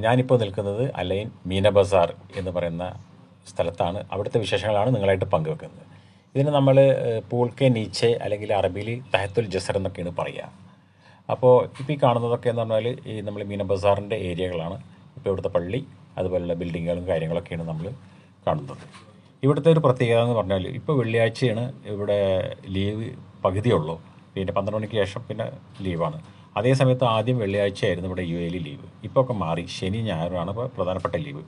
ഞാനിപ്പോൾ നിൽക്കുന്നത് അലൈൻ മീന ബസാർ എന്ന് പറയുന്ന സ്ഥലത്താണ്. അവിടുത്തെ വിശേഷങ്ങളാണ് നിങ്ങളായിട്ട് പങ്കുവെക്കുന്നത്. ഇതിന് നമ്മൾ പൂൾക്കെ നീച്ചെ അല്ലെങ്കിൽ അറബിയിൽ തഹത്തുൽ ജസർ എന്നൊക്കെയാണ് പറയുക. അപ്പോൾ ഇപ്പോൾ ഈ കാണുന്നതൊക്കെ എന്ന് പറഞ്ഞാൽ ഈ നമ്മൾ മീന ബസാറിൻ്റെ ഏരിയകളാണ്. ഇപ്പോൾ ഇവിടുത്തെ പള്ളി അതുപോലുള്ള ബിൽഡിങ്ങുകളും കാര്യങ്ങളൊക്കെയാണ് നമ്മൾ കാണുന്നത്. ഇവിടുത്തെ ഒരു പ്രത്യേകത എന്ന് പറഞ്ഞാൽ ഇപ്പോൾ വെള്ളിയാഴ്ചയാണ് ഇവിടെ ലീവ് പകുതിയുള്ളൂ. പിന്നെ 12 മണിക്ക് ശേഷം പിന്നെ ലീവാണ്. അതേ സമയത്ത് ആദ്യം വെള്ളിയാഴ്ചയായിരുന്നു ഇവിടെ യു എയിൽ ലീവ്. ഇപ്പോൾ ഒക്കെ മാറി, ശനി ഞായറാണ് ഇപ്പോൾ പ്രധാനപ്പെട്ട ലീവ്.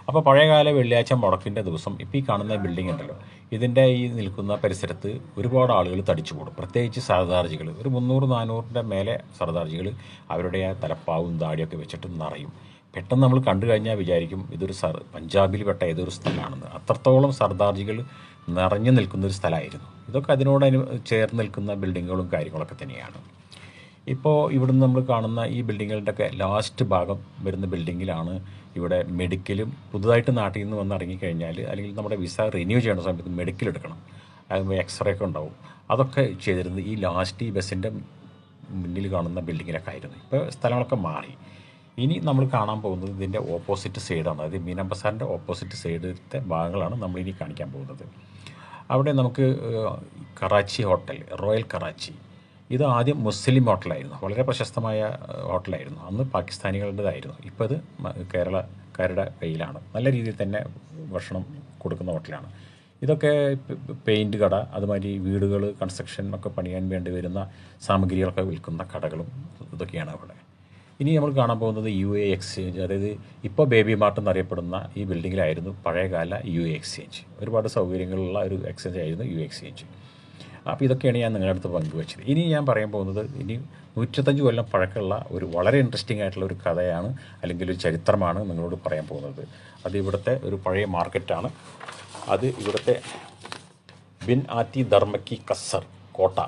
അപ്പോൾ പഴയകാല വെള്ളിയാഴ്ച മുടക്കിൻ്റെ ദിവസം ഇപ്പോൾ ഈ കാണുന്ന ബിൽഡിംഗ് ഉണ്ടല്ലോ, ഇതിൻ്റെ ഈ നിൽക്കുന്ന പരിസരത്ത് ഒരുപാട് ആളുകൾ തടിച്ചു കൂടും. പ്രത്യേകിച്ച് സർദാർജികൾ, ഒരു 300-400ൻ്റെ മേലെ സർദാർജികൾ അവരുടെ ആ തലപ്പാവും താടിയൊക്കെ വെച്ചിട്ട് നിറയും. പെട്ടെന്ന് നമ്മൾ കണ്ടു കഴിഞ്ഞാൽ വിചാരിക്കും ഇതൊരു പഞ്ചാബിൽ പെട്ട ഏതൊരു സ്ഥലമാണെന്ന്. അത്രത്തോളം സർദാർജികൾ നിറഞ്ഞു നിൽക്കുന്നൊരു സ്ഥലമായിരുന്നു. ഇതൊക്കെ അതിനോട് ചേർന്ന് നിൽക്കുന്ന ബിൽഡിങ്ങുകളും കാര്യങ്ങളൊക്കെ തന്നെയാണ്. ഇപ്പോൾ ഇവിടുന്ന് നമ്മൾ കാണുന്ന ഈ ബിൽഡിങ്ങുകളുടെയൊക്കെ ലാസ്റ്റ് ഭാഗം വരുന്ന ബിൽഡിങ്ങിലാണ് ഇവിടെ മെഡിക്കലും പുതുതായിട്ട് നാട്ടിൽ നിന്ന് വന്ന് ഇറങ്ങിക്കഴിഞ്ഞാൽ അല്ലെങ്കിൽ നമ്മുടെ വിസ റിന്യൂ ചെയ്യുന്ന സമയത്ത് മെഡിക്കൽ എടുക്കണം, അത് എക്സ്റേ ഒക്കെ ഉണ്ടാവും. അതൊക്കെ ചെയ്തിരുന്നത് ഈ ലാസ്റ്റ് ഈ ബസ്സിൻ്റെ മുന്നിൽ കാണുന്ന ബിൽഡിങ്ങിലൊക്കെ ആയിരുന്നു. ഇപ്പോൾ സ്ഥലങ്ങളൊക്കെ മാറി. ഇനി നമ്മൾ കാണാൻ പോകുന്നത് ഇതിൻ്റെ ഓപ്പോസിറ്റ് സൈഡാണ്. അതായത് മീന ബസാറിൻ്റെ ഓപ്പോസിറ്റ് സൈഡിലത്തെ ഭാഗങ്ങളാണ് നമ്മളിനി കാണിക്കാൻ പോകുന്നത്. അവിടെ നമുക്ക് കറാച്ചി ഹോട്ടൽ, റോയൽ കറാച്ചി, ഇത് ആദ്യം മുസ്ലിം ഹോട്ടലായിരുന്നു. വളരെ പ്രശസ്തമായ ഹോട്ടലായിരുന്നു. അന്ന് പാകിസ്ഥാനികളുടേതായിരുന്നു. ഇപ്പോൾ ഇത് കേരളക്കാരുടെ കയ്യിലാണ്. നല്ല രീതിയിൽ തന്നെ ഭക്ഷണം കൊടുക്കുന്ന ഹോട്ടലാണ്. ഇതൊക്കെ പെയിൻറ്റ് കട, അതുമാതിരി വീടുകൾ കൺസ്ട്രക്ഷൻ ഒക്കെ പണിയാൻ വേണ്ടി വരുന്ന സാമഗ്രികളൊക്കെ വിൽക്കുന്ന കടകളും ഇതൊക്കെയാണ് അവിടെ. ഇനി നമ്മൾ കാണാൻ പോകുന്നത് UA എക്സ്ചേഞ്ച്, അതായത് ഇപ്പോൾ ബേബി മാർട്ട് എന്നറിയപ്പെടുന്ന ഈ ബിൽഡിങ്ങിലായിരുന്നു പഴയകാല UA എക്സ്ചേഞ്ച്. ഒരുപാട് സൗകര്യങ്ങളുള്ള ഒരു എക്സ്ചേഞ്ച് ആയിരുന്നു UA എക്സ്ചേഞ്ച്. അപ്പോൾ ഇതൊക്കെയാണ് ഞാൻ നിങ്ങളുടെ അടുത്ത് പങ്കുവച്ചത്. ഇനി ഞാൻ പറയാൻ പോകുന്നത് 125 കൊല്ലം പഴക്കമുള്ള ഒരു വളരെ ഇൻട്രസ്റ്റിംഗ് ആയിട്ടുള്ള ഒരു കഥയാണ്, അല്ലെങ്കിൽ ഒരു ചരിത്രമാണ് നിങ്ങളോട് പറയാൻ പോകുന്നത്. അത് ഇവിടുത്തെ ഒരു പഴയ മാർക്കറ്റാണ്. അത് ഇവിടുത്തെ ബിൻ ആത്തി ധർമ്മക്കി കസർ കോട്ട